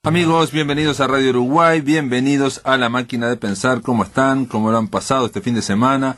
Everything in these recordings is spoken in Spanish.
Amigos, bienvenidos a Radio Uruguay, bienvenidos a La Máquina de Pensar. ¿Cómo están? ¿Cómo lo han pasado este fin de semana?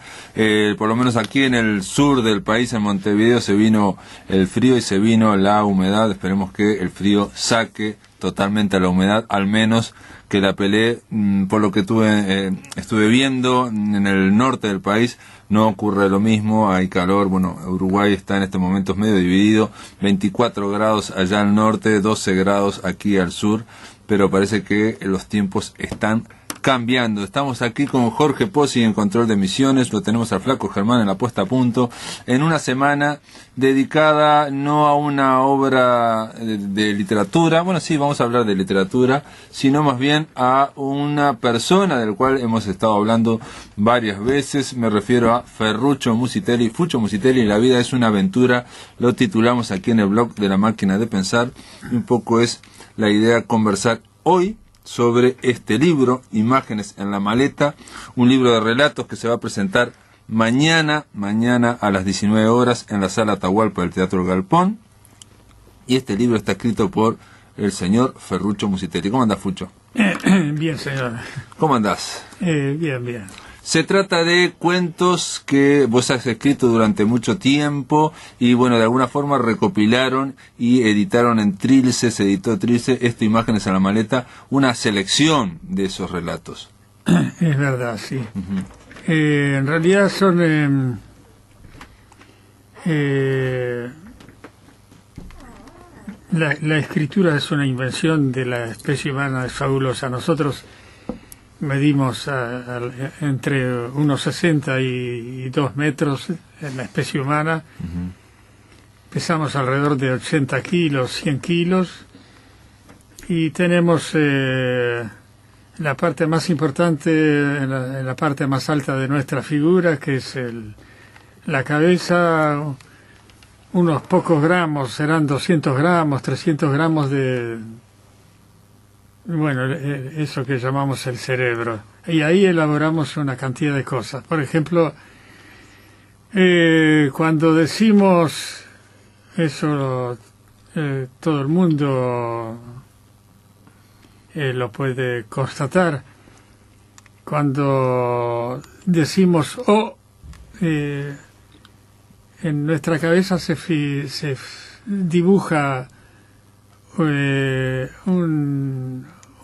Por lo menos aquí en el sur del país, en Montevideo, se vino el frío y se vino la humedad. Esperemos que el frío saque totalmente a la humedad, al menos que la pelee. Por lo que estuve viendo en el norte del país, no ocurre lo mismo, hay calor. Bueno, Uruguay está en estos momentos medio dividido, 24 grados allá al norte, 12 grados aquí al sur, pero parece que los tiempos están cambiando. Estamos aquí con Jorge Pozzi en control de emisiones, lo tenemos al flaco Germán en la puesta a punto, en una semana dedicada no a una obra de literatura, bueno sí, vamos a hablar de literatura, sino más bien a una persona del cual hemos estado hablando varias veces. Me refiero a Ferruccio Musitelli. Fucho Musitelli, La vida es una aventura, lo titulamos aquí en el blog de La Máquina de Pensar. Un poco es la idea conversar hoy sobre este libro, Imágenes en la maleta, un libro de relatos que se va a presentar mañana a las 19 horas en la Sala Atahualpa del Teatro Galpón. Y este libro está escrito por el señor Ferruccio Musitelli. ¿Cómo andás, Fucho? Bien, señor. ¿Cómo andás? Bien. Se trata de cuentos que vos has escrito durante mucho tiempo y bueno, de alguna forma recopilaron y editaron en Trilce, se editó Trilce, Imágenes en la maleta, una selección de esos relatos. Es verdad, sí. Uh-huh. En realidad son... La escritura es una invención de la especie humana, es fabulosa. Nosotros medimos entre unos 60 y 2 metros en la especie humana. Uh-huh. Pesamos alrededor de 80 kilos, 100 kilos. Y tenemos la parte más importante, en la parte más alta de nuestra figura, que es la cabeza, unos pocos gramos, serán 200 gramos, 300 gramos de... Bueno, eso que llamamos el cerebro. Y ahí elaboramos una cantidad de cosas. Por ejemplo, cuando decimos eso, todo el mundo lo puede constatar. Cuando decimos en nuestra cabeza se dibuja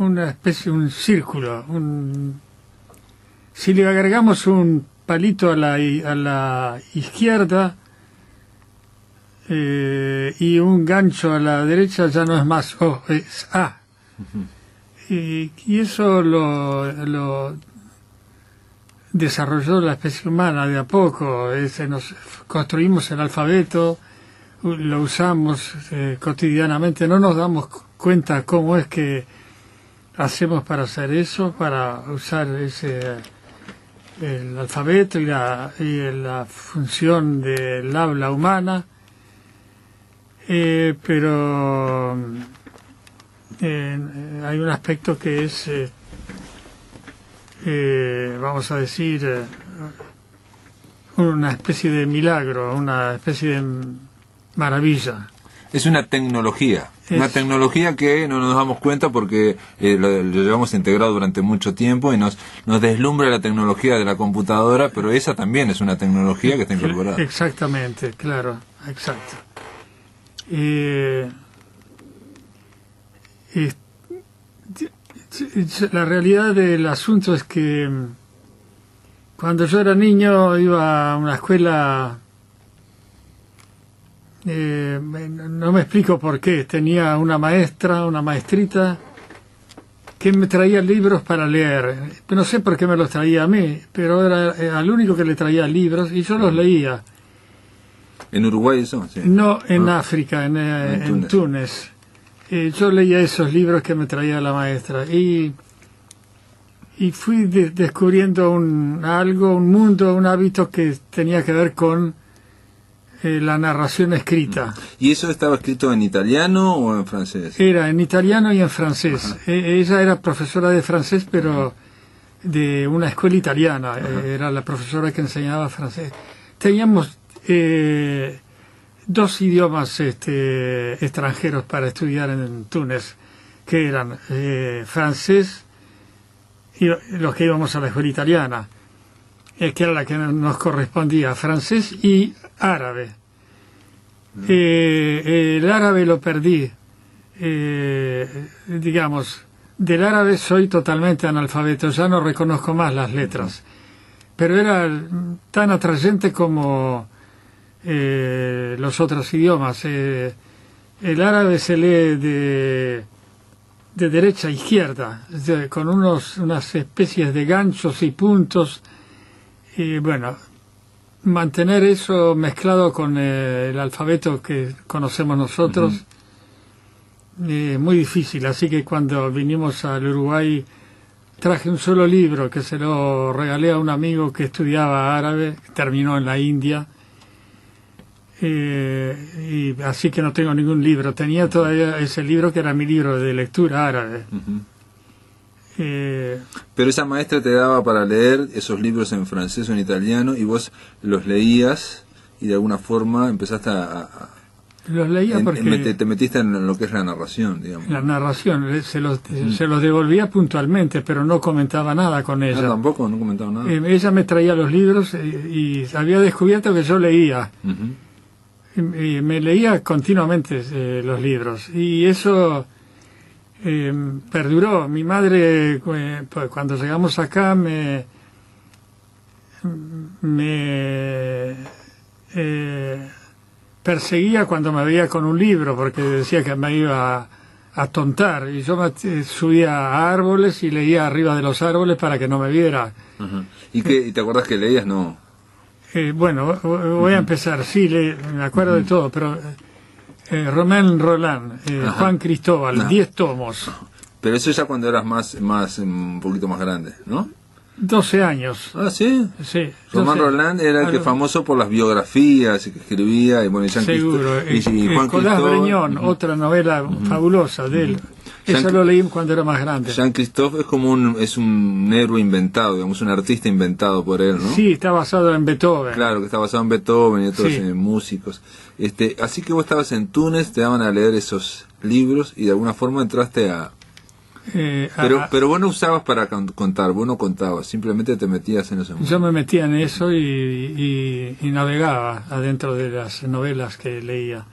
una especie, un círculo. Si le agregamos un palito a la izquierda y un gancho a la derecha, ya no es más O, es A. Y eso lo desarrolló la especie humana de a poco. Nos construimos el alfabeto, lo usamos cotidianamente, no nos damos cuenta cómo es que hacemos para hacer eso, para usar el alfabeto y la función del habla humana, pero hay un aspecto que es, vamos a decir, una especie de milagro, una especie de maravilla. Es una tecnología. Una tecnología que no nos damos cuenta porque lo llevamos integrado durante mucho tiempo y nos deslumbra la tecnología de la computadora, pero esa también es una tecnología que está incorporada. Exactamente, claro, exacto. La realidad del asunto es que cuando yo era niño iba a una escuela... no me explico por qué. Tenía una maestrita que me traía libros para leer. No sé por qué me los traía a mí, pero era el único que le traía libros y yo los leía. ¿En Uruguay eso? Sí. No, en África, en Túnez. Yo leía esos libros que me traía la maestra y fui descubriendo un mundo, un hábito que tenía que ver con la narración escrita. ¿Y eso estaba escrito en italiano o en francés? Era en italiano y en francés. Ella era profesora de francés, pero de una escuela italiana. Era la profesora que enseñaba francés. Teníamos 2 idiomas extranjeros para estudiar en Túnez, que eran francés, y los que íbamos a la escuela italiana, que era la que nos correspondía, francés y árabe. El árabe lo perdí, digamos, del árabe soy totalmente analfabeto, ya no reconozco más las letras, pero era tan atrayente como los otros idiomas. El árabe se lee de derecha a izquierda, con unas especies de ganchos y puntos, y bueno, mantener eso mezclado con el alfabeto que conocemos nosotros es muy difícil. Así que cuando vinimos al Uruguay traje un solo libro que se lo regalé a un amigo que estudiaba árabe, que terminó en la India, y así que no tengo ningún libro. Tenía todavía ese libro que era mi libro de lectura árabe. Pero esa maestra te daba para leer esos libros en francés o en italiano y vos los leías y de alguna forma empezaste los leía porque te metiste en lo que es la narración, digamos. La narración, se los devolvía puntualmente, pero no comentaba nada con ella. No, tampoco, no comentaba nada. Ella me traía los libros y había descubierto que yo leía. Y me leía continuamente los libros. Y eso perduró. Mi madre, cuando llegamos acá, me perseguía cuando me veía con un libro, porque decía que me iba a tontar, y yo me subía a árboles y leía arriba de los árboles para que no me viera. ¿Y te acuerdas que leías? No. Bueno, voy a empezar. Sí, me acuerdo de todo, pero Romain Rolland, Juan Cristóbal, 10 tomos. Pero eso ya cuando eras un poquito más grande, ¿no? 12 años. Ah, ¿sí? Sí. Romain Rolland era el que famoso por las biografías y que escribía, y bueno, y seguro. Y Juan Nicolás Breñón, otra novela fabulosa de él. Eso lo leí cuando era más grande. Jean-Christophe es como un héroe inventado, digamos, un artista inventado por él, ¿no? Sí, está basado en Beethoven. Claro, que está basado en Beethoven y todos músicos. Así que vos estabas en Túnez, te daban a leer esos libros y de alguna forma entraste a... Pero vos no usabas para contar, vos no contabas, simplemente te metías en eso. Yo me metía en eso y navegaba adentro de las novelas que leía.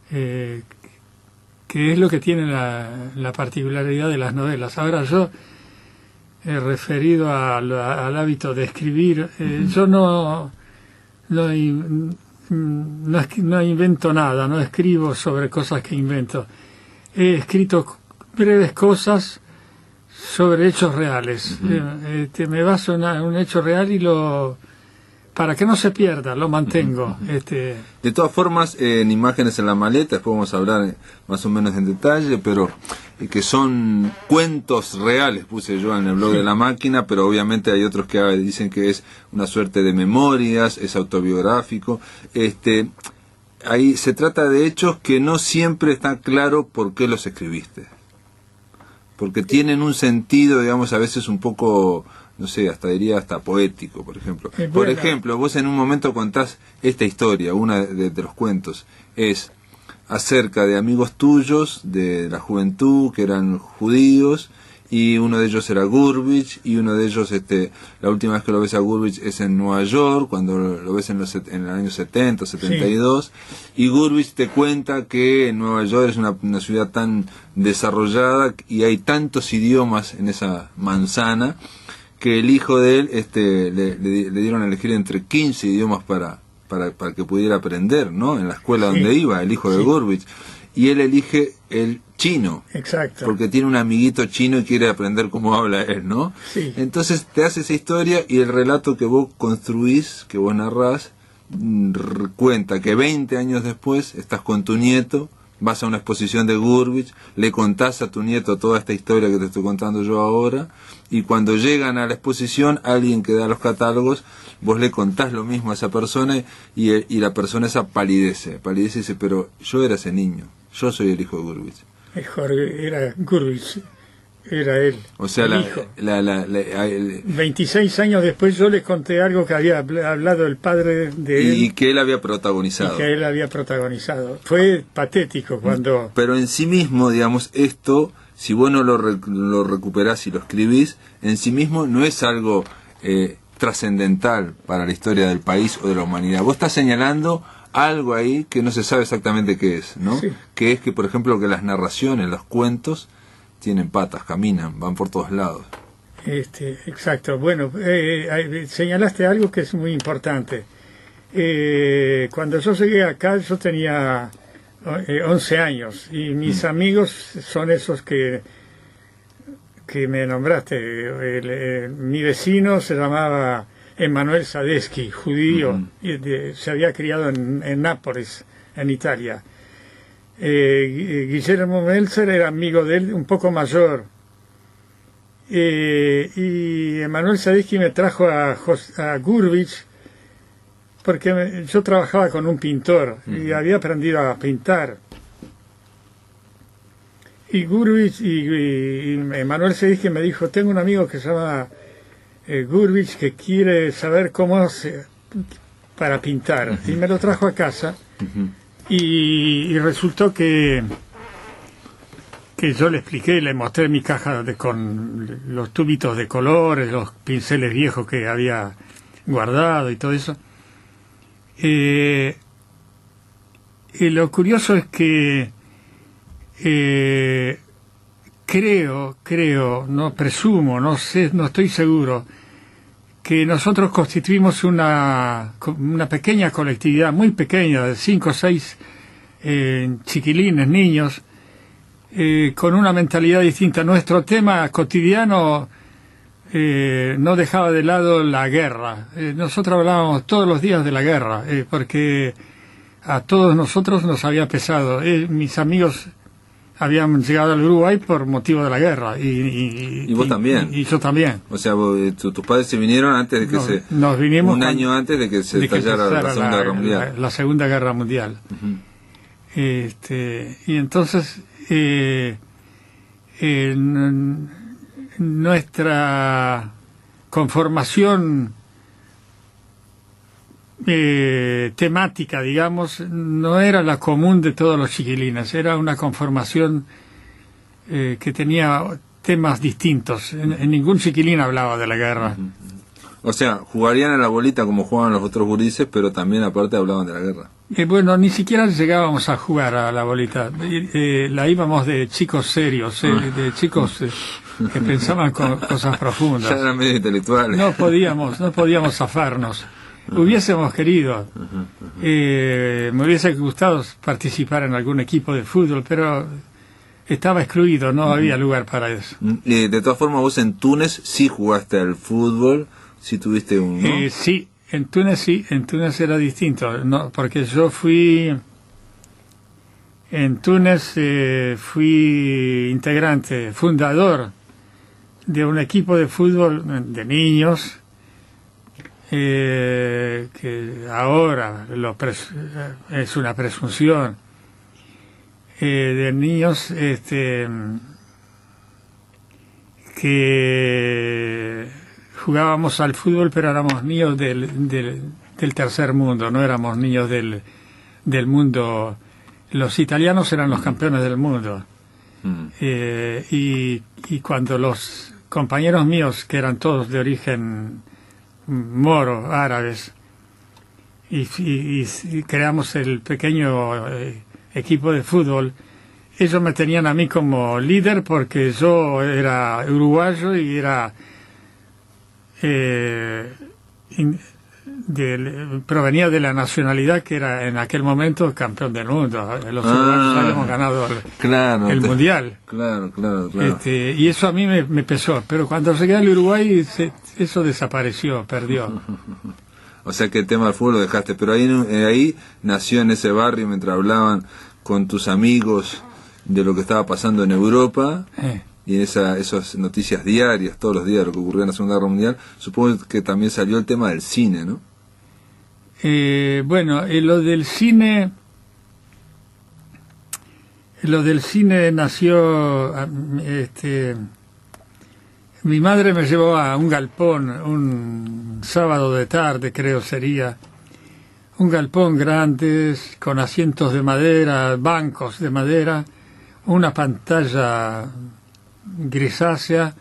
Que es lo que tiene la particularidad de las novelas. Ahora yo, referido al hábito de escribir, yo no invento nada, no escribo sobre cosas que invento. He escrito breves cosas sobre hechos reales. Me baso en un hecho real y para que no se pierda, lo mantengo. De todas formas, en Imágenes en la maleta, después vamos a hablar más o menos en detalle, pero que son cuentos reales, puse yo en el blog de La Máquina, pero obviamente hay otros que dicen que es una suerte de memorias, es autobiográfico. Ahí se trata de hechos que no siempre está claro por qué los escribiste. Porque tienen un sentido, digamos, a veces un poco, no sé, hasta poético, por ejemplo. Por ejemplo, vos en un momento contás esta historia, una de los cuentos, es acerca de amigos tuyos de la juventud que eran judíos, y uno de ellos era Gurvich, y uno de ellos, la última vez que lo ves a Gurvich es en Nueva York, cuando lo ves en el año 70, 72, sí. Y Gurvich te cuenta que Nueva York es una ciudad tan desarrollada y hay tantos idiomas en esa manzana que el hijo de él le dieron a elegir entre 15 idiomas para que pudiera aprender, ¿no? En la escuela donde iba, el hijo de Gurvich. Y él elige el chino. Exacto. Porque tiene un amiguito chino y quiere aprender cómo habla él, ¿no? Sí. Entonces te hace esa historia y el relato que vos construís, que vos narrás, cuenta que 20 años después estás con tu nieto, vas a una exposición de Gurvich, le contás a tu nieto toda esta historia que te estoy contando yo ahora, y cuando llegan a la exposición, alguien que da los catálogos, vos le contás lo mismo a esa persona y la persona esa palidece y dice, pero yo era ese niño, yo soy el hijo de Gurvich. Era Gurvich. era él. O sea, el hijo. 26 el- años después yo le conté algo que había hablado el padre de él. y que él había protagonizado. Y que él había protagonizado. Fue patético cuando... Pero en sí mismo, digamos, esto, si vos no lo recuperás y lo escribís, en sí mismo no es algo trascendental para la historia del país o de la humanidad. Vos estás señalando algo ahí que no se sabe exactamente qué es, ¿no? Sí. Que es que, por ejemplo, que las narraciones, los cuentos, tienen patas, caminan, van por todos lados. Exacto. Bueno, señalaste algo que es muy importante. Cuando yo llegué acá, yo tenía 11 años y mis amigos son esos que me nombraste. Mi vecino se llamaba Emanuel Sadesky, judío, y se había criado en Nápoles, en Italia. Guillermo Meltzer era amigo de él, un poco mayor. Y Emanuel Sadesky me trajo a Gurvich porque yo trabajaba con un pintor y había aprendido a pintar. Y Gurvich y Emanuel Sadesky me dijo, tengo un amigo que se llama Gurvich que quiere saber cómo hace para pintar. Y me lo trajo a casa y resultó que yo le expliqué, le mostré mi caja con los tubitos de colores, los pinceles viejos que había guardado y todo eso. Y lo curioso es que creo, no presumo, no sé, no estoy seguro, que nosotros constituimos una pequeña colectividad, muy pequeña, de 5 o 6 chiquilines, niños, con una mentalidad distinta. Nuestro tema cotidiano no dejaba de lado la guerra. Nosotros hablábamos todos los días de la guerra, porque a todos nosotros nos había pesado. Mis amigos habían llegado al Uruguay por motivo de la guerra. Y vos también. Y yo también. O sea, tus padres se vinieron antes de que nos vinimos un año antes de que se estallara la Segunda Guerra Mundial. La Segunda Guerra Mundial. Y entonces nuestra conformación temática, digamos, no era la común de todos los chiquilines, era una conformación que tenía temas distintos. En ningún chiquilín hablaba de la guerra. O sea, jugarían a la bolita como jugaban los otros gurises, pero también aparte hablaban de la guerra. Bueno, ni siquiera llegábamos a jugar a la bolita. La íbamos de chicos serios, de chicos que pensaban cosas profundas. Ya eran medio intelectuales. No podíamos zafarnos. Hubiésemos querido. Me hubiese gustado participar en algún equipo de fútbol, pero estaba excluido, no había lugar para eso. De todas formas, vos en Túnez sí jugaste al fútbol, sí tuviste un... ¿no? Sí, en Túnez era distinto, no, porque yo en Túnez fui integrante, fundador de un equipo de fútbol de niños, que ahora es una presunción, de niños que jugábamos al fútbol, pero éramos niños del tercer mundo, no éramos niños del mundo. Los italianos eran los campeones del mundo. Y cuando los compañeros míos, que eran todos de origen moro, árabes, y creamos el pequeño equipo de fútbol, ellos me tenían a mí como líder porque yo era uruguayo y era provenía de la nacionalidad que era en aquel momento campeón del mundo. Los uruguayos habíamos ganado el mundial. Claro. Y eso a mí me pesó, pero cuando llegué al Uruguay eso desapareció, perdió. O sea que el tema del fútbol lo dejaste, pero ahí nació en ese barrio mientras hablaban con tus amigos de lo que estaba pasando en Europa. Y esas noticias diarias, todos los días, lo que ocurrió en la Segunda Guerra Mundial, supongo que también salió el tema del cine, ¿no? Bueno, lo del cine nació Mi madre me llevó a un galpón, un sábado de tarde, creo sería, un galpón grande, con asientos de madera, bancos de madera, una pantalla grisácea,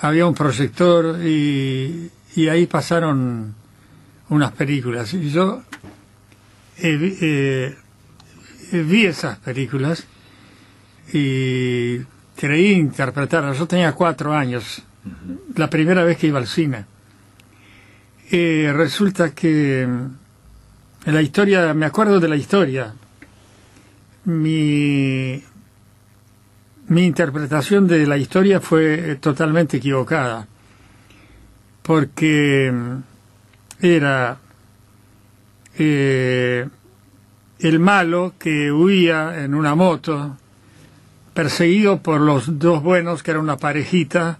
había un proyector y ahí pasaron unas películas. Y yo vi esas películas y creí interpretarlas. Yo tenía 4 años, la primera vez que iba al cine. Resulta que la historia, me acuerdo de la historia. Mi interpretación de la historia fue totalmente equivocada, porque era el malo que huía en una moto, perseguido por los dos buenos, que era una parejita,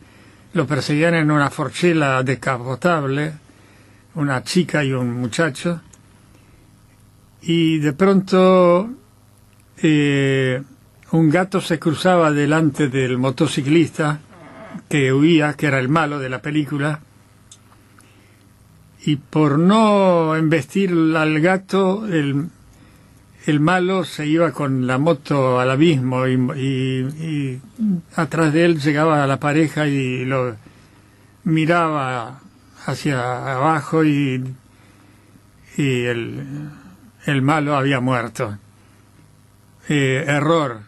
lo perseguían en una forchela descapotable, una chica y un muchacho, y de pronto un gato se cruzaba delante del motociclista que huía, que era el malo de la película, y por no embestir al gato, el malo se iba con la moto al abismo y atrás de él llegaba la pareja y lo miraba hacia abajo y el malo había muerto. Error.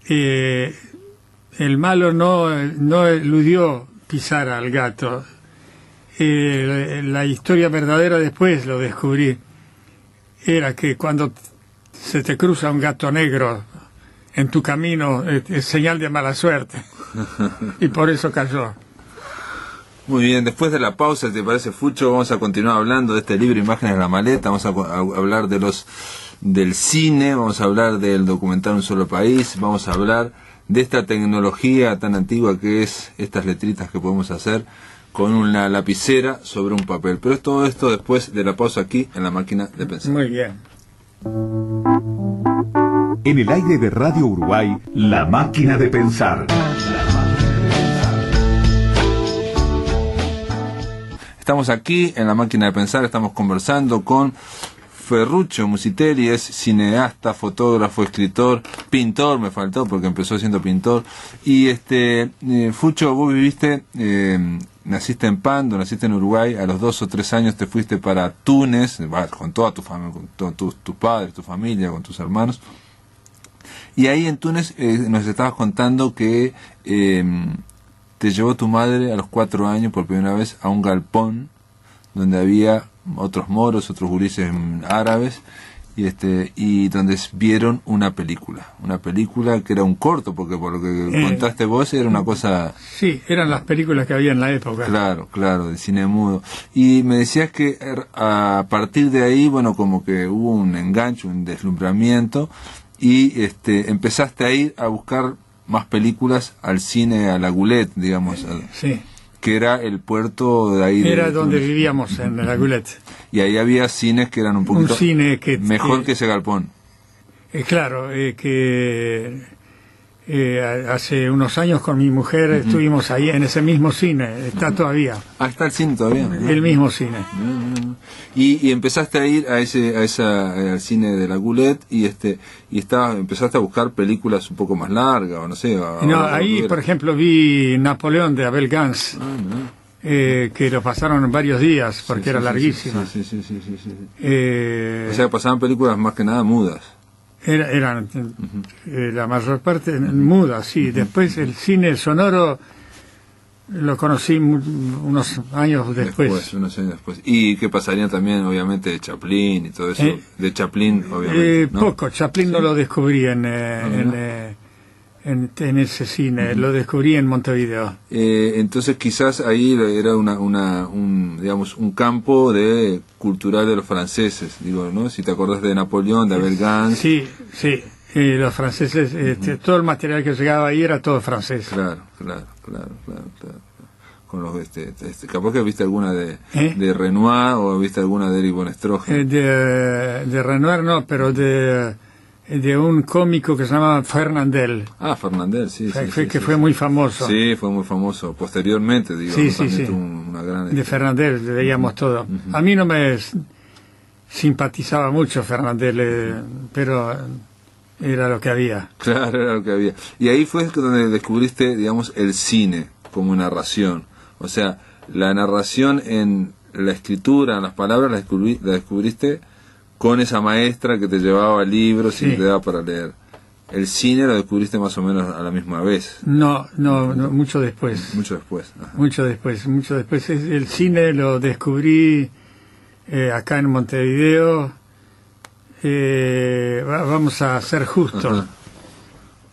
El malo no eludió pisar al gato. La historia verdadera después lo descubrí. Era que cuando se te cruza un gato negro en tu camino es señal de mala suerte. Y por eso cayó. Muy bien, después de la pausa, ¿te parece, Fucho? Vamos a continuar hablando de este libro, Imágenes en la maleta. Vamos a hablar del cine, vamos a hablar del documental Un Solo País, vamos a hablar de esta tecnología tan antigua que es estas letritas que podemos hacer con una lapicera sobre un papel. Pero es todo esto después de la pausa aquí en La Máquina de Pensar. Muy bien. En el aire de Radio Uruguay, La Máquina de Pensar. Estamos aquí en La Máquina de Pensar, estamos conversando con Ferruccio Musitelli, es cineasta, fotógrafo, escritor, pintor, me faltó porque empezó siendo pintor. Y Fucho, vos viviste, naciste en Pando, naciste en Uruguay, a los 2 o 3 años te fuiste para Túnez, con toda tu familia, con todos tus padres, tu familia, con tus hermanos. Y ahí en Túnez nos estabas contando que te llevó tu madre a los 4 años por primera vez a un galpón donde había otros moros, otros gurises árabes, y donde vieron una película que era un corto, porque por lo que contaste vos era una cosa... Sí, eran las películas que había en la época. Claro, de cine mudo. Y me decías que a partir de ahí, bueno, como que hubo un enganche, un deslumbramiento, y empezaste a ir a buscar más películas al cine, a la Goulet, digamos. Sí. Que era el puerto de ahí. Era donde vivíamos, en la Goulet. Y ahí había cines que eran un poquito cine mejor que ese galpón. Claro, hace unos años con mi mujer estuvimos ahí en ese mismo cine, está todavía. Ah, está el cine todavía. El mismo cine. Y empezaste a ir al cine de la Goulet y empezaste a buscar películas un poco más largas, o no sé. Ahí, por ejemplo, vi Napoleón de Abel Gance. Que lo pasaron en varios días porque era larguísimo. Sí. O sea, pasaban películas más que nada mudas. Eran la mayor parte mudas, sí. Después el cine sonoro lo conocí unos años después. Unos años después. Y que pasaría también, obviamente, de Chaplin y todo eso. De Chaplin, obviamente. ¿No? Poco. Chaplin no lo descubrí en ese cine, lo descubrí en Montevideo. Entonces quizás ahí era un campo cultural de los franceses, digo, ¿no? Si te acordás de Napoleón, de Abel Gance. Sí, los franceses, todo el material que llegaba ahí era todo francés. Claro. Con los, capaz que viste alguna de Renoir o viste alguna de Eric von Stroheim. De Renoir no, pero de de un cómico que se llamaba Fernandel. Ah, Fernandel, sí. Fue muy famoso. Sí, fue muy famoso. Posteriormente, digamos, sí. tuvo una gran... De Fernandel, le veíamos todo. A mí no me simpatizaba mucho Fernandel, pero era lo que había. Claro, era lo que había. Y ahí fue donde descubriste, digamos, el cine como narración. O sea, la narración en la escritura, en las palabras, la descubriste con esa maestra que te llevaba libros y te daba para leer. El cine lo descubriste más o menos a la misma vez. No, mucho después. Mucho después. Ajá. Mucho después. El cine lo descubrí acá en Montevideo. Vamos a ser justos.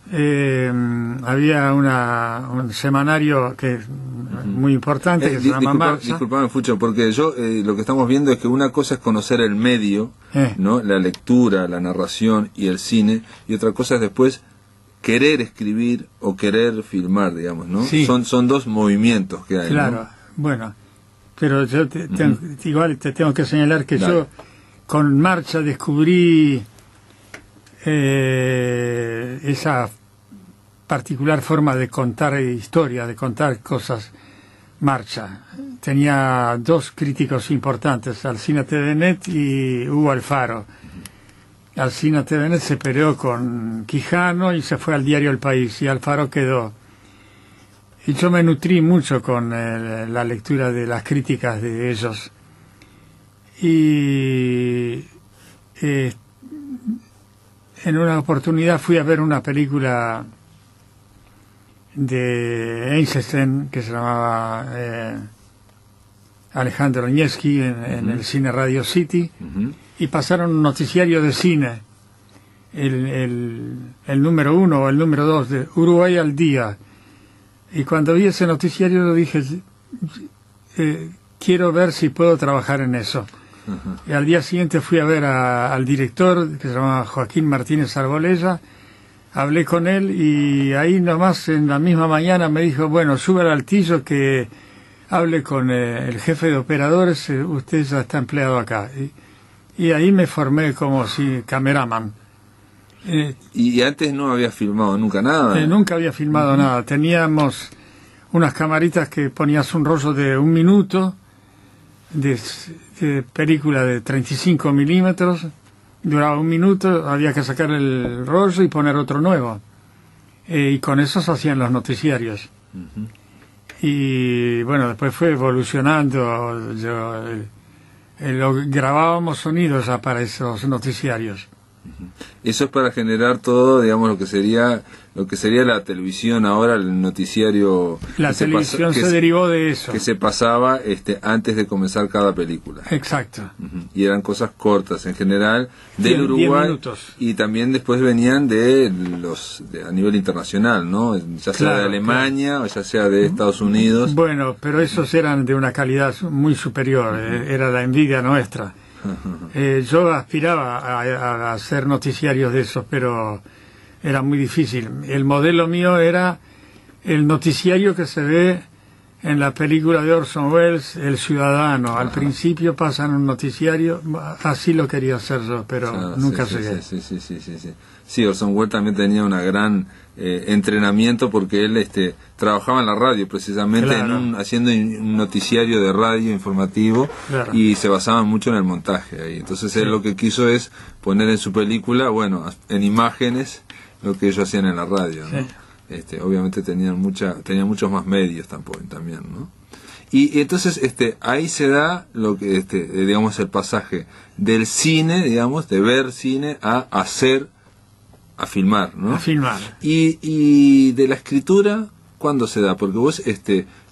Había un semanario que muy importante que se llama Marcha. Disculpame, Fucho, porque yo lo que estamos viendo es que una cosa es conocer el medio, ¿no? La lectura, la narración y el cine, y otra cosa es después querer escribir o querer filmar, digamos, ¿no? Sí. Son dos movimientos que hay. Claro, ¿no? bueno, pero yo igual te tengo que señalar que yo con Marcha descubrí esa particular forma de contar historia, de contar cosas. Marcha tenía dos críticos importantes, Alcina TVNet y Hugo Alfaro. Alcina TVNet se peleó con Quijano y se fue al diario El País, y Alfaro quedó. Y yo me nutrí mucho con la lectura de las críticas de ellos. Y en una oportunidad fui a ver una película de Einstein que se llamaba Alejandro Nietzsky en el cine Radio City, y pasaron un noticiario de cine, el número 1 o el número 2 de Uruguay al día, y cuando vi ese noticiario dije, quiero ver si puedo trabajar en eso. Y al día siguiente fui a ver al director, que se llama Joaquín Martínez Arbolella. Hablé con él y ahí nomás en la misma mañana me dijo, bueno, sube al altillo que hable con el jefe de operadores, usted ya está empleado acá. Y ahí me formé como si cameraman. ¿Y antes no había filmado nunca nada? Nunca había filmado nada. Teníamos unas camaritas que ponías un rollo de 1 minuto, de película de 35 milímetros, duraba 1 minuto, había que sacar el rollo y poner otro nuevo. Y con eso se hacían los noticiarios. Y bueno, después fue evolucionando. Grabábamos sonidos ya para esos noticiarios. Eso es para generar todo, digamos, lo que sería la televisión ahora, el noticiario. La televisión se derivó de eso. Que se pasaba antes de comenzar cada película. Exacto. Y eran cosas cortas en general del Uruguay, 10 minutos. Y también después venían a nivel internacional, ¿no? Ya sea de Alemania o ya sea de Estados Unidos. Bueno, pero esos eran de una calidad muy superior, era la envidia nuestra. Yo aspiraba a hacer noticiarios de esos, pero era muy difícil. El modelo mío era el noticiario que se ve en la película de Orson Welles, El Ciudadano. Al principio pasan un noticiario, así lo quería hacer yo, pero nunca llegué. Sí, Orson Welles también tenía una gran entrenamiento, porque él trabajaba en la radio precisamente, haciendo un noticiario de radio informativo, y se basaban mucho en el montaje ahí. Entonces él lo que quiso es poner en su película, bueno, en imágenes, lo que ellos hacían en la radio, ¿no? Obviamente tenían muchos más medios también, ¿no? Y entonces ahí se da lo que digamos, el pasaje del cine, digamos, de ver cine a hacer, a filmar, ¿no? A filmar. Y de la escritura, ¿cuándo se da? Porque vos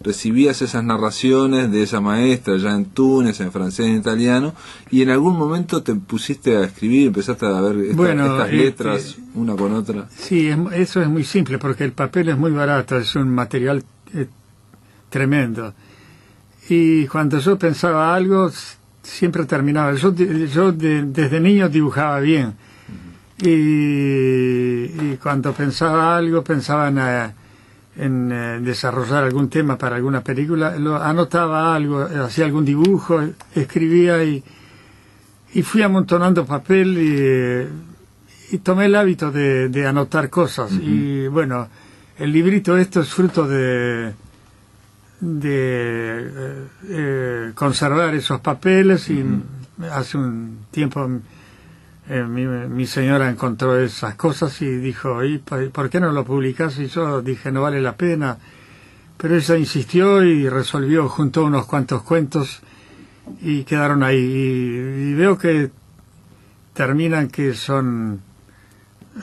recibías esas narraciones de esa maestra ya en túnez, en francés, en italiano, y en algún momento te pusiste a escribir, empezaste a ver estas letras una con otra. Sí, eso es muy simple, porque el papel es muy barato, es un material tremendo. Y cuando yo pensaba algo, siempre terminaba. Yo desde niño dibujaba bien. Y cuando pensaba algo, pensaba en desarrollar algún tema para alguna película, anotaba algo, hacía algún dibujo, escribía y fui amontonando papel y tomé el hábito de anotar cosas. Y bueno, el librito esto es fruto de conservar esos papeles, y hace un tiempo mi señora encontró esas cosas y dijo, ¿y por qué no lo publicás? Y yo dije, no vale la pena, pero ella insistió y resolvió, juntó unos cuantos cuentos y quedaron ahí, y veo que terminan que son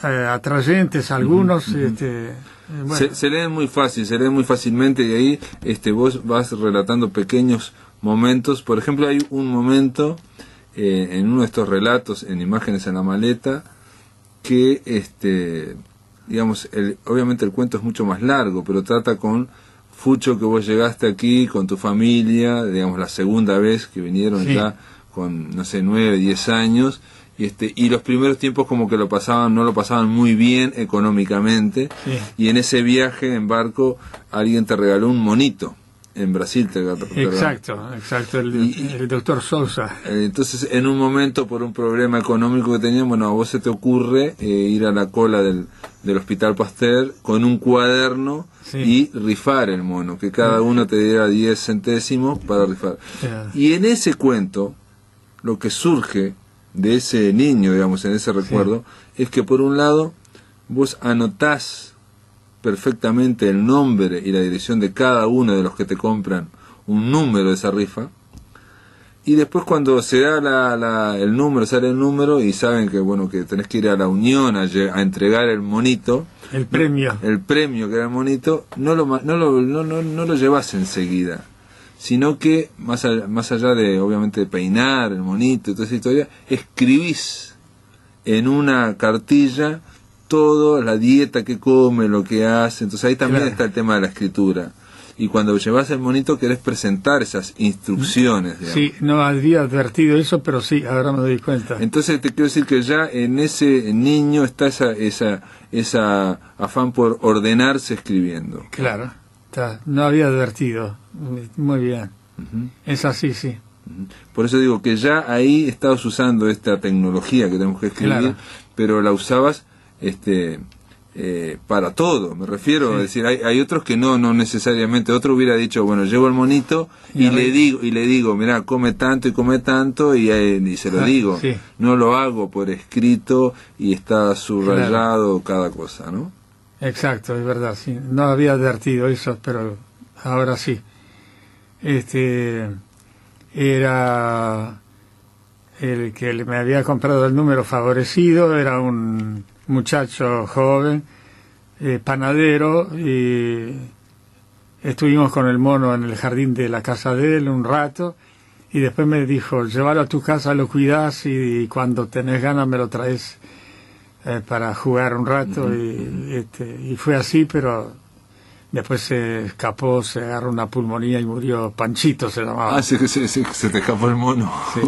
atrayentes algunos. Bueno. Se leen muy fácil, se leen muy fácilmente, y ahí vos vas relatando pequeños momentos. Por ejemplo, hay un momento en uno de estos relatos, en Imágenes en la maleta, que digamos, obviamente el cuento es mucho más largo, pero trata con Fucho, que vos llegaste aquí con tu familia, digamos la segunda vez que vinieron, sí, ya con, no sé, 9, 10 años, y los primeros tiempos como que no lo pasaban muy bien económicamente, sí, y en ese viaje en barco alguien te regaló un monito. En Brasil te regaló. Exacto, el doctor Sousa. Entonces, en un momento, por un problema económico que tenían, bueno, a vos se te ocurre ir a la cola del Hospital Pasteur con un cuaderno, sí, y rifar el mono, que cada uno te diera 10 centésimos para rifar. Y en ese cuento, lo que surge de ese niño, digamos, en ese recuerdo, sí, es que por un lado vos anotás perfectamente el nombre y la dirección de cada uno de los que te compran un número de esa rifa, y después cuando se da el número, sale el número y saben que bueno, que tenés que ir a la Unión a entregar el monito, el premio que era el monito, no lo llevas enseguida, sino que más allá de obviamente peinar el monito y toda esa historia, escribís en una cartilla todo, la dieta que come, lo que hace. Entonces ahí también está el tema de la escritura. Y cuando llevas el monito querés presentar esas instrucciones, digamos. Sí, no había advertido eso, pero sí, ahora me doy cuenta. Entonces te quiero decir que ya en ese niño está esa afán por ordenarse escribiendo. Claro, no había advertido. Muy bien. Es así, sí. Por eso digo que ya ahí estabas usando esta tecnología que tenemos que escribir, claro, pero la usabas para todo, me refiero, sí, a decir, hay otros que no necesariamente. Otro hubiera dicho, bueno, llevo el monito y le digo, mirá, come tanto y se lo digo, sí, no lo hago por escrito y está subrayado, claro, cada cosa, ¿no? Exacto, es verdad, sí, no había advertido eso, pero ahora sí. Era el que me había comprado el número favorecido, era un muchacho joven, panadero, y estuvimos con el mono en el jardín de la casa de él un rato, y después me dijo, llévalo a tu casa, lo cuidás y cuando tenés ganas me lo traes para jugar un rato. Y fue así, pero después se escapó, se agarró una pulmonía y murió. Panchito se llamaba. Ah, sí, se te escapó el mono. Sí.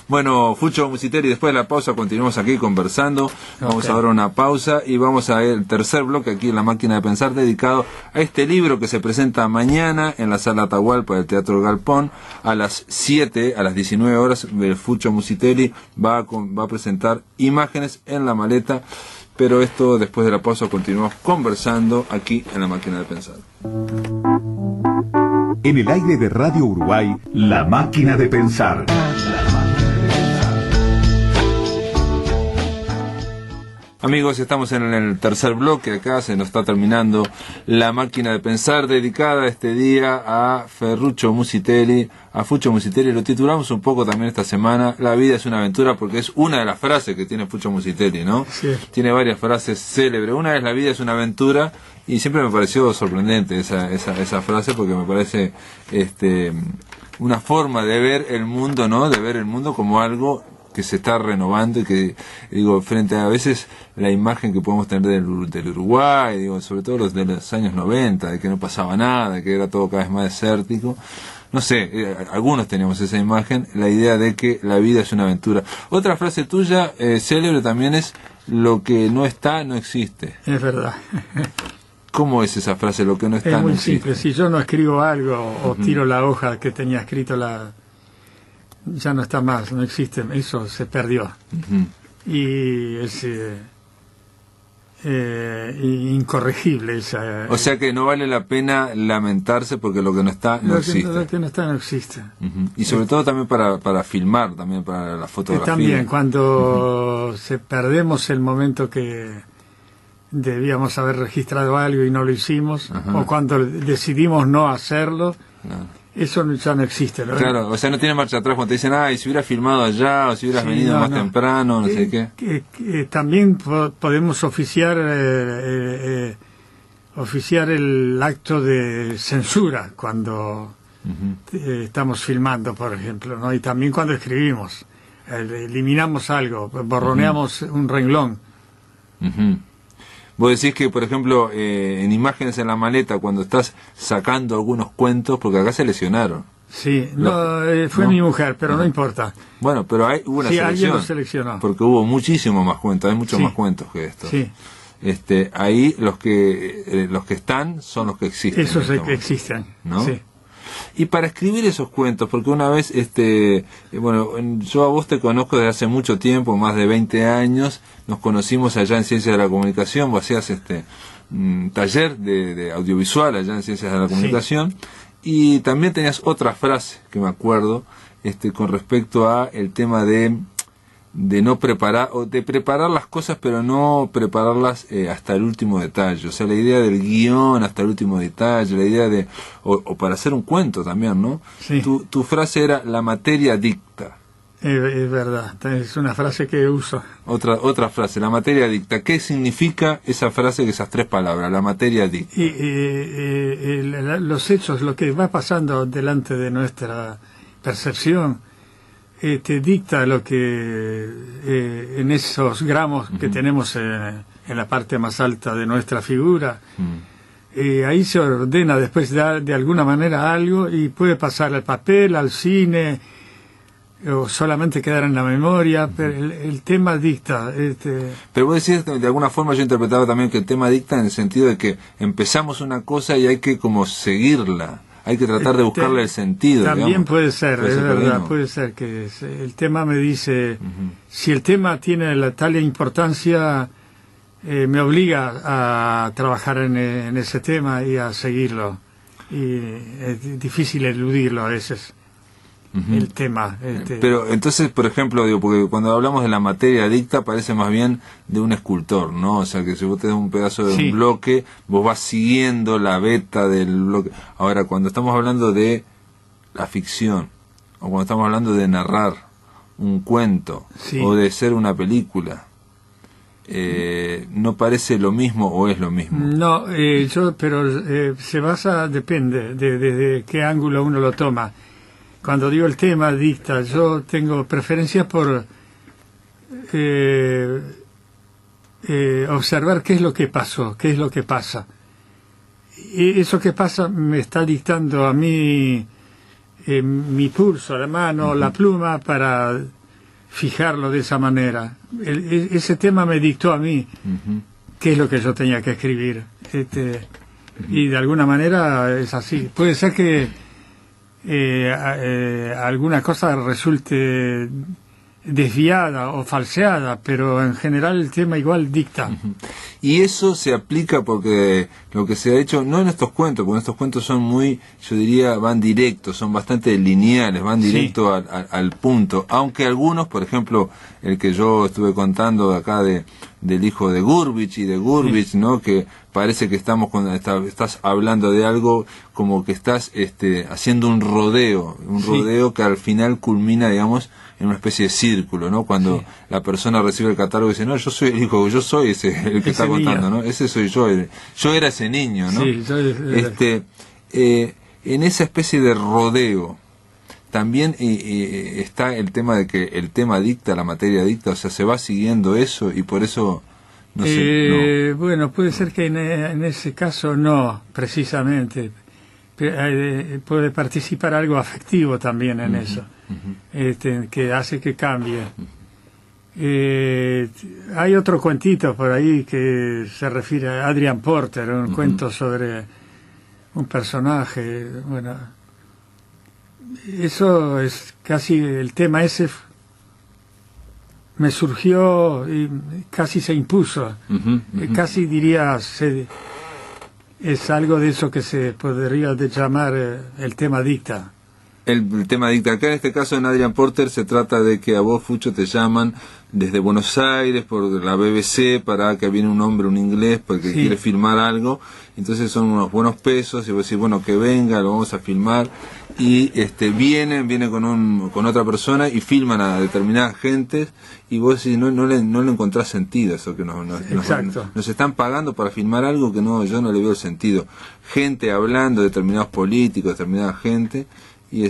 Bueno, Fucho Musitelli, después de la pausa continuamos aquí conversando. Vamos ahora a una pausa y vamos a el tercer bloque aquí en La Máquina de Pensar, dedicado a este libro que se presenta mañana en la Sala Atahualpa del Teatro Galpón a las 7, a las 19 horas. Fucho Musitelli va a presentar Imágenes en la maleta. Pero esto, después de la pausa, continuamos conversando aquí en La Máquina de Pensar. En el aire de Radio Uruguay, La Máquina de Pensar. Amigos, estamos en el tercer bloque acá, se nos está terminando La Máquina de Pensar, dedicada este día a Ferruccio Musitelli, a Fucho Musitelli. Lo titulamos un poco también esta semana, La vida es una aventura, porque es una de las frases que tiene Fucho Musitelli, ¿no? Sí. Tiene varias frases célebres. Una es La vida es una aventura, y siempre me pareció sorprendente esa frase, porque me parece una forma de ver el mundo, ¿no? De ver el mundo como algo que se está renovando, y que, digo, frente a veces la imagen que podemos tener del Uruguay, digo, sobre todo los de los años 90, de que no pasaba nada, de que era todo cada vez más desértico, no sé, algunos teníamos esa imagen, la idea de que la vida es una aventura. Otra frase tuya célebre también es, lo que no está, no existe. Es verdad. ¿Cómo es esa frase, lo que no está, no existe? Es muy simple, si yo no escribo algo o tiro la hoja que tenía escrito, ya no está más, no existe, eso se perdió. y es incorregible esa. O sea que no vale la pena lamentarse porque lo que no está no existe. Lo que no está no existe. Y sobre todo también para filmar, también para la fotografía. También cuando perdemos el momento que debíamos haber registrado algo y no lo hicimos, o cuando decidimos no hacerlo, eso ya no existe, ¿no? Claro, o sea, no tiene marcha atrás cuando te dicen, y si hubieras filmado allá, o si hubieras venido más temprano, no sé qué. También podemos oficiar el acto de censura cuando estamos filmando, por ejemplo, ¿no? Y también cuando escribimos, eliminamos algo, borroneamos un renglón. Vos decís que, por ejemplo, en Imágenes en la Maleta, cuando estás sacando algunos cuentos, porque acá se lesionaron. Sí, fue mi mujer, pero no importa. Bueno, pero hubo una selección. Alguien lo seleccionó. Porque hubo muchísimo más cuentos, hay muchos más cuentos que estos. Sí. Ahí los que están son los que existen. Esos que existen, ¿no? Sí. Y para escribir esos cuentos, porque una vez, yo a vos te conozco desde hace mucho tiempo, más de 20 años, nos conocimos allá en Ciencias de la Comunicación, vos hacías taller de audiovisual allá en Ciencias de la Comunicación, y también tenías otra frase que me acuerdo, con respecto a el tema de no preparar, o de preparar las cosas pero no prepararlas hasta el último detalle, o sea, la idea del guión hasta el último detalle, la idea de, o para hacer un cuento también, ¿no? Sí. Tu frase era, la materia dicta. Es verdad, es una frase que uso. Otra frase, la materia dicta. ¿Qué significa esa frase, esas tres palabras, la materia dicta? Los hechos, lo que va pasando delante de nuestra percepción, te dicta lo que en esos gramos que tenemos en la parte más alta de nuestra figura, ahí se ordena después de alguna manera algo y puede pasar al papel, al cine, o solamente quedar en la memoria, pero el tema dicta. Pero vos decís, de alguna forma yo interpretaba también que el tema dicta en el sentido de que empezamos una cosa y hay que como seguirla. Hay que tratar de buscarle el sentido. También digamos. puede ser, es verdad, puede ser que el tema me dice, si el tema tiene tal importancia, me obliga a trabajar en ese tema y a seguirlo. Y es difícil eludirlo a veces, el tema. Pero entonces, por ejemplo, porque cuando hablamos de la materia dicta parece más bien de un escultor, ¿no? O sea, que si vos te das un pedazo de un bloque, vos vas siguiendo la veta del bloque. Ahora, cuando estamos hablando de la ficción, o cuando estamos hablando de narrar un cuento, o de ser una película, ¿no parece lo mismo o es lo mismo? No, pero se basa, depende de qué ángulo uno lo toma. Cuando digo el tema dicta, yo tengo preferencia por observar qué es lo que pasó, qué es lo que pasa. Y eso que pasa me está dictando a mí mi pulso, la mano, la pluma, para fijarlo de esa manera. Ese tema me dictó a mí qué es lo que yo tenía que escribir. Y de alguna manera es así. Puede ser que alguna cosa resulte desviada o falseada, pero en general el tema igual dicta. Y eso se aplica porque lo que se ha hecho, no en estos cuentos, porque estos cuentos son muy, yo diría, van directos, son bastante lineales, van directo al punto, aunque algunos, por ejemplo, el que yo estuve contando acá del hijo de Gurvich y de Gurvich, ¿no? Que parece que estás hablando de algo como que estás haciendo un rodeo que al final culmina, digamos, en una especie de círculo, ¿no? Cuando la persona recibe el catálogo y dice, no, yo soy el hijo, yo soy el que está contando, ¿no? Ese soy yo, yo era ese niño, ¿no? Sí, en esa especie de rodeo también está el tema de que el tema dicta, la materia dicta, o sea, se va siguiendo eso y por eso no sé. Bueno, puede ser que en ese caso no, precisamente. Puede participar algo afectivo también en eso, que hace que cambie. Hay otro cuentito por ahí que se refiere a Adrian Porter, un cuento sobre un personaje. Bueno, eso es casi el tema ese. me surgió y casi se impuso. Casi diría, es algo de eso que se podría llamar el tema dicta. El tema dicta. Acá en este caso en Adrian Porter se trata de que a vos, Fucho, te llaman desde Buenos Aires por la BBC para que viene un hombre, un inglés, porque quiere filmar algo. Entonces son unos buenos pesos y vos decís, bueno, que venga, lo vamos a filmar. Y viene con otra persona y filman a determinadas gentes y vos decís, no le encontrás sentido eso que nos están pagando para filmar algo que yo no le veo el sentido. Gente hablando, determinados políticos, determinada gente. Y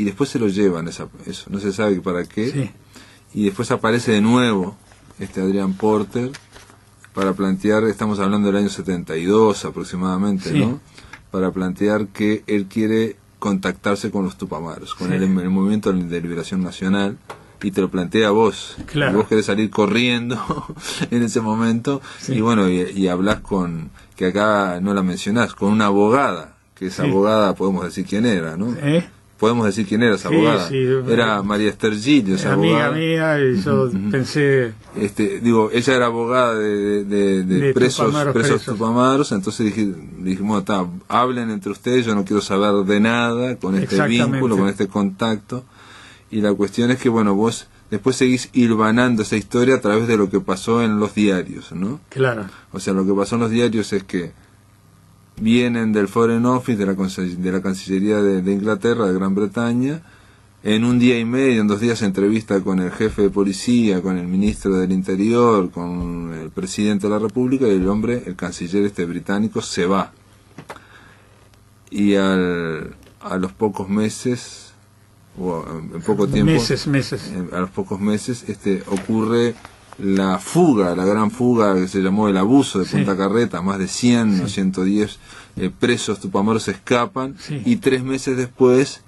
después se lo llevan eso, no se sabe para qué, y después aparece de nuevo Adrian Porter para plantear, estamos hablando del año 72 aproximadamente, ¿no? Para plantear que él quiere contactarse con los Tupamaros, con el movimiento de liberación nacional, y te lo plantea a vos, y vos querés salir corriendo en ese momento, y bueno, y hablas que acá no la mencionás, con una abogada, que esa abogada podemos decir quién era, ¿no? Podemos decir quién era esa abogada. Era María Esther Gilio, esa amiga abogada. Mía, y yo pensé... ella era abogada de presos tupamaros, entonces dijimos, hablen entre ustedes, yo no quiero saber de nada con este vínculo, con este contacto. Y la cuestión es que, bueno, vos después seguís hilvanando esa historia a través de lo que pasó en los diarios, ¿no? Claro. O sea, lo que pasó en los diarios es que vienen del Foreign Office, de la Cancillería de Inglaterra, de Gran Bretaña. En un día y medio, en 2 días, se entrevista con el jefe de policía, con el ministro del Interior, con el presidente de la República, y el canciller británico, se va. Y a los pocos meses, o en poco tiempo, a los pocos meses, ocurre la fuga, la gran fuga que se llamó el abuso de Punta Carretas. Más de 100 o 110 presos tupamaros escapan, y 3 meses después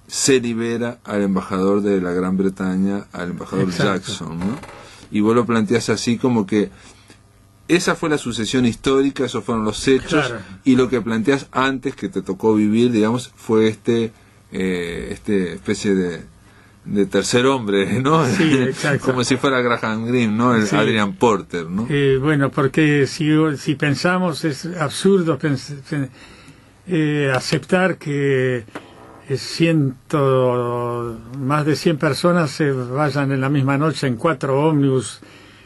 se libera al embajador de la Gran Bretaña, al embajador Jackson, ¿no? Y vos lo planteás así como que esa fue la sucesión histórica, esos fueron los hechos, y lo que planteás antes, que te tocó vivir, digamos, fue especie de tercer hombre, ¿no? Sí, exacto. Como si fuera Graham Greene, ¿no? Adrian Porter, ¿no? Bueno, porque si pensamos, es absurdo aceptar que más de 100 personas se vayan en la misma noche en 4 ómnibus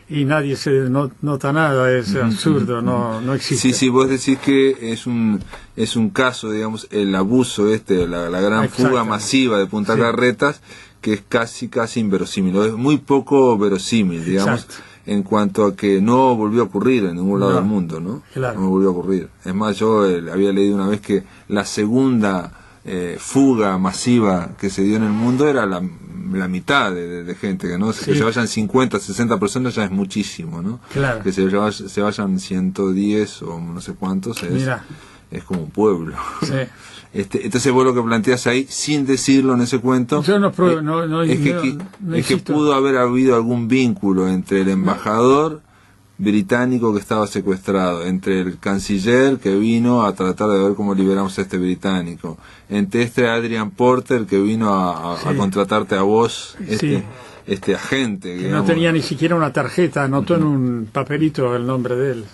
y nadie se nota nada. Es absurdo, no existe. Sí, vos decís que es un caso, digamos, el abuso la gran fuga masiva de Punta Carretas, que es casi inverosímil, es muy poco verosímil, digamos, en cuanto a que no volvió a ocurrir en ningún lado del mundo, ¿no? No volvió a ocurrir. Es más, yo había leído una vez que la segunda fuga masiva que se dio en el mundo era la mitad de gente, que no que se vayan 50, 60 personas ya es muchísimo, ¿no? Que se vayan 110 o no sé cuántos es como un pueblo. Entonces vos lo que planteas ahí, sin decirlo en ese cuento, yo no pruebo, es que pudo haber habido algún vínculo entre el embajador británico que estaba secuestrado, entre el canciller que vino a tratar de ver cómo liberamos a británico, entre Adrian Porter que vino a contratarte a vos, agente, que no tenía ni siquiera una tarjeta, anotó en un papelito el nombre de él.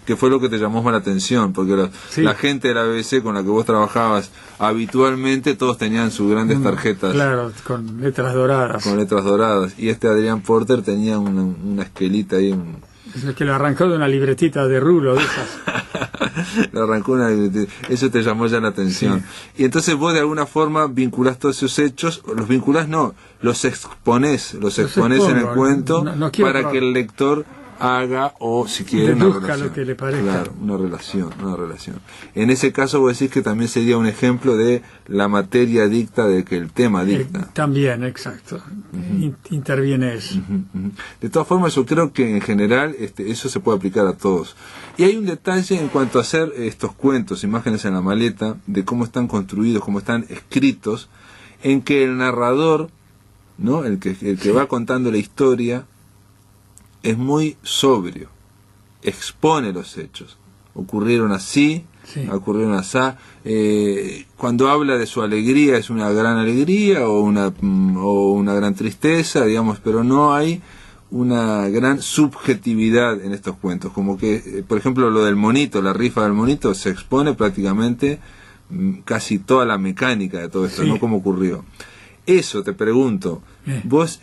Que fue lo que te llamó más la atención, porque la gente de la BBC con la que vos trabajabas habitualmente, todos tenían sus grandes tarjetas. Claro, con letras doradas. Y Adrian Porter tenía una esquelita ahí, es que lo arrancó de una libretita de rulo de esas. Lo arrancó una libretita. Eso te llamó ya la atención. Y entonces vos de alguna forma vinculás todos esos hechos, los exponés en el cuento, para que el lector haga, o si quiere, una relación. Lo que le parezca. Claro, una relación. En ese caso vos decís que también sería un ejemplo de la materia dicta, de que el tema dicta. También, exacto. Interviene eso. De todas formas, yo creo que en general eso se puede aplicar a todos. Y hay un detalle en cuanto a hacer estos cuentos, imágenes en la maleta, de cómo están construidos, cómo están escritos, en que el narrador, ¿no? el que va contando la historia, es muy sobrio, expone los hechos. Ocurrieron así, Sí. ocurrieron asá. Cuando habla de su alegría, ¿es una gran alegría o una gran tristeza, digamos? Pero no hay una gran subjetividad en estos cuentos, como que, por ejemplo, lo del monito, la rifa del monito, se expone prácticamente casi toda la mecánica de todo esto, Sí. ¿no? Cómo ocurrió. Eso te pregunto, vos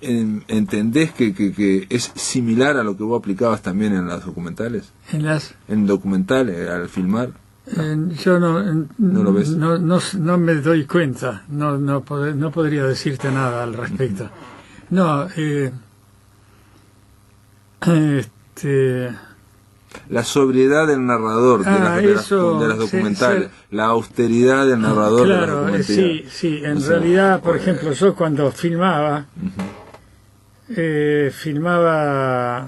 entendés que es similar a lo que vos aplicabas también en los documentales, en documentales, al filmar. Yo no lo ves. no me doy cuenta, no podría decirte nada al respecto. No, La sobriedad del narrador de las documentales, la austeridad del narrador de las claro, documentales. sí, en realidad, por ejemplo, yo cuando filmaba, filmaba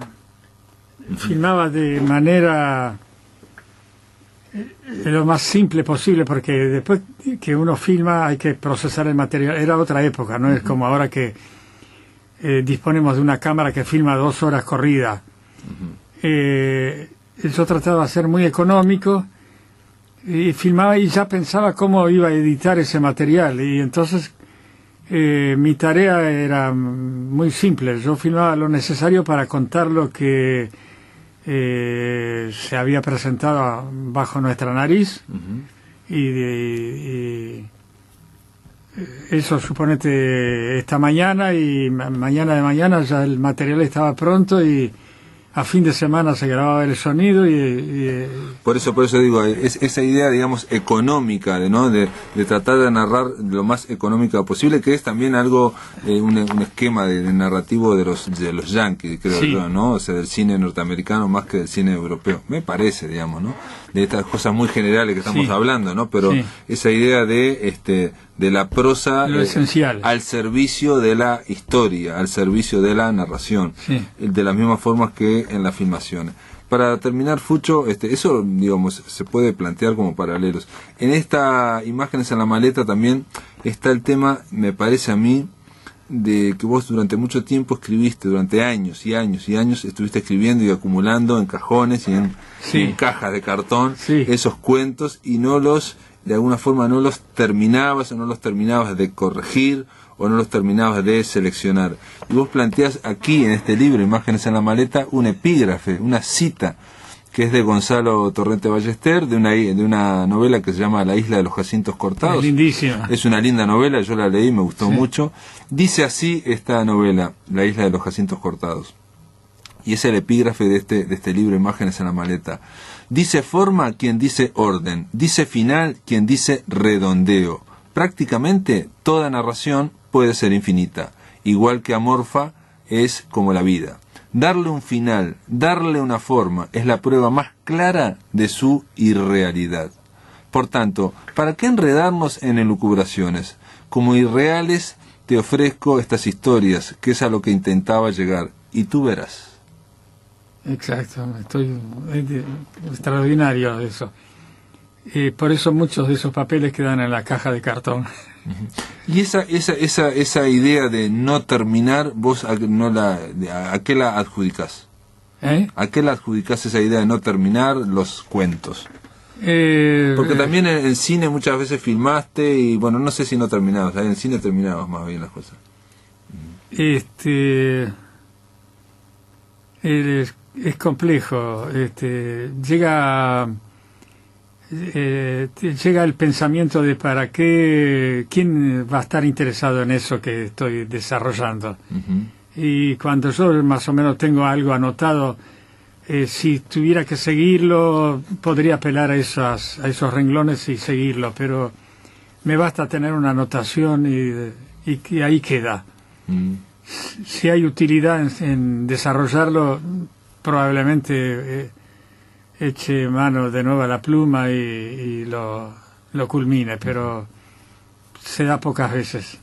de manera lo más simple posible, porque después que uno filma hay que procesar el material. Era otra época, no es como ahora que disponemos de una cámara que filma 2 horas corrida. Yo trataba de ser muy económico y filmaba y ya pensaba cómo iba a editar ese material, y entonces mi tarea era muy simple. Yo filmaba lo necesario para contar lo que se había presentado bajo nuestra nariz, y eso, suponete, esta mañana, y mañana de mañana ya el material estaba pronto, y a fin de semana se grababa el sonido Por eso digo, es esa idea, digamos, económica, de tratar de narrar lo más económica posible, que es también algo, un esquema de narrativo de los yankees, creo Sí. yo, ¿no? O sea, del cine norteamericano más que del cine europeo, me parece, digamos, ¿no? De estas cosas muy generales que estamos Sí. hablando, ¿no? Pero Sí. esa idea de la prosa lo esencial. al servicio de la historia, al servicio de la narración, Sí. de las mismas formas que en las filmaciones. Para terminar, Fucho, eso, digamos, se puede plantear como paralelos. En esta Imágenes en la maleta también está el tema, me parece a mí, de que vos durante mucho tiempo escribiste, durante años y años y años, estuviste escribiendo y acumulando en cajones y en cajas de cartón esos cuentos, y de alguna forma no los terminabas, o no los terminabas de corregir, o no los terminabas de seleccionar. Y vos planteás aquí, en este libro, Imágenes en la maleta, un epígrafe, una cita, que es de Gonzalo Torrente Ballester, de una novela que se llama La isla de los jacintos cortados. Es lindísima. Es una linda novela, yo la leí, me gustó mucho. Dice así esta novela, La isla de los jacintos cortados. Y es el epígrafe de este libro, Imágenes en la maleta. Dice forma quien dice orden, dice final quien dice redondeo. Prácticamente toda narración puede ser infinita, igual que amorfa es como la vida. Darle un final, darle una forma, es la prueba más clara de su irrealidad. Por tanto, ¿para qué enredarnos en elucubraciones? Como irreales te ofrezco estas historias, que es a lo que intentaba llegar, y tú verás. Exacto, extraordinario eso. Por eso muchos de esos papeles quedan en la caja de cartón. Y esa idea de no terminar, vos ¿a qué la adjudicás? ¿A qué la adjudicás esa idea de no terminar los cuentos? Porque también en el cine muchas veces filmaste y, bueno, no sé si no terminabas, en el cine terminabas más bien las cosas. Es complejo. Llega el pensamiento de para qué, quién va a estar interesado en eso que estoy desarrollando. Y cuando yo más o menos tengo algo anotado, si tuviera que seguirlo, podría apelar a esos renglones y seguirlo, pero me basta tener una anotación y que ahí queda. Si hay utilidad en desarrollarlo, probablemente eche mano de nuevo a la pluma y lo culmine, pero se da pocas veces.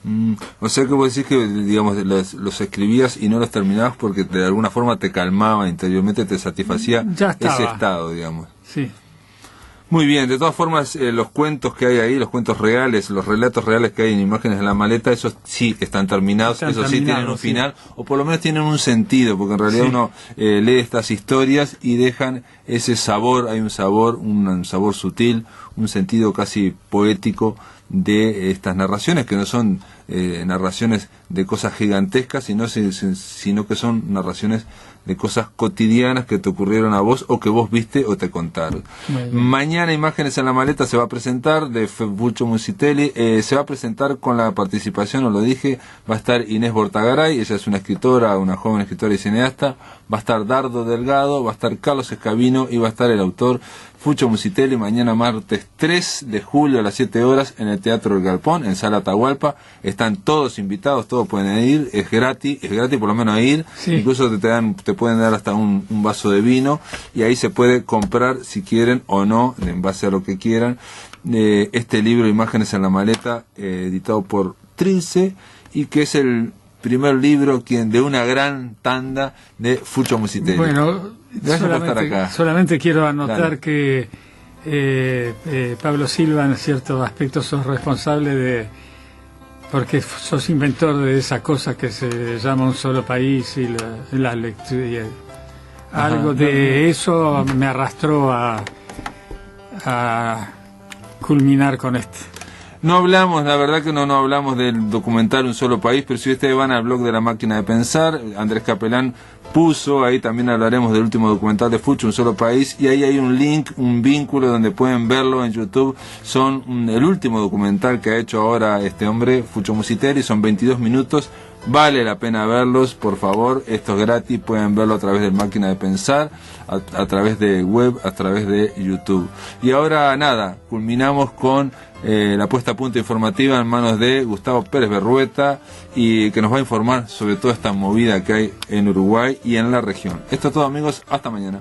O sea que vos decís que, digamos, los escribías y no los terminabas porque de alguna forma te calmaba interiormente, te satisfacía Ya estaba. ese estado, digamos. Sí. Muy bien, de todas formas, los cuentos que hay ahí, los cuentos reales, los relatos reales que hay en Imágenes en la Maleta, esos sí están terminados, esos sí tienen un final, o por lo menos tienen un sentido, porque en realidad uno lee estas historias y dejan ese sabor, hay un sabor sutil, un sentido casi poético de estas narraciones, que no son narraciones de cosas gigantescas, sino que son narraciones de cosas cotidianas que te ocurrieron a vos o que vos viste o te contaron. Mañana Imágenes en la Maleta se va a presentar de Fucho Musitelli, se va a presentar con la participación, os lo dije, va a estar Inés Bortagaray, ella es una escritora, una joven escritora y cineasta, va a estar Dardo Delgado, va a estar Carlos Escabino y va a estar el autor Fucho Musitelli mañana martes 3 de julio a las 7 horas en el Teatro El Galpón, en Sala Atahualpa. Están todos invitados, todos pueden ir, es gratis por lo menos ir, incluso te pueden dar hasta un vaso de vino y ahí se puede comprar si quieren o no, en base a lo que quieran, este libro Imágenes en la Maleta, editado por Trilce, y que es el primer libro de una gran tanda de Fucho Musitelli. Bueno, gracias por estar acá. Solamente quiero anotar que Pablo Silva, en ciertos aspectos sos responsable porque sos inventor de esa cosa que se llama un solo país y la lectura. Algo de eso me arrastró a culminar con este. No hablamos, la verdad que no hablamos del documental Un Solo País, pero si ustedes van al blog de La Máquina de Pensar, Andrés Capelán puso, ahí también hablaremos del último documental de Fucho, Un Solo País, y ahí hay un link, un vínculo donde pueden verlo en YouTube. Son el último documental que ha hecho ahora este hombre, Fucho Musitelli, son 22 minutos, vale la pena verlos, por favor, esto es gratis, pueden verlo a través de Máquina de Pensar, a través de web, a través de YouTube. Y ahora nada, culminamos con la puesta a punto informativa en manos de Gustavo Pérez Berrueta, y que nos va a informar sobre toda esta movida que hay en Uruguay y en la región. Esto es todo, amigos, hasta mañana.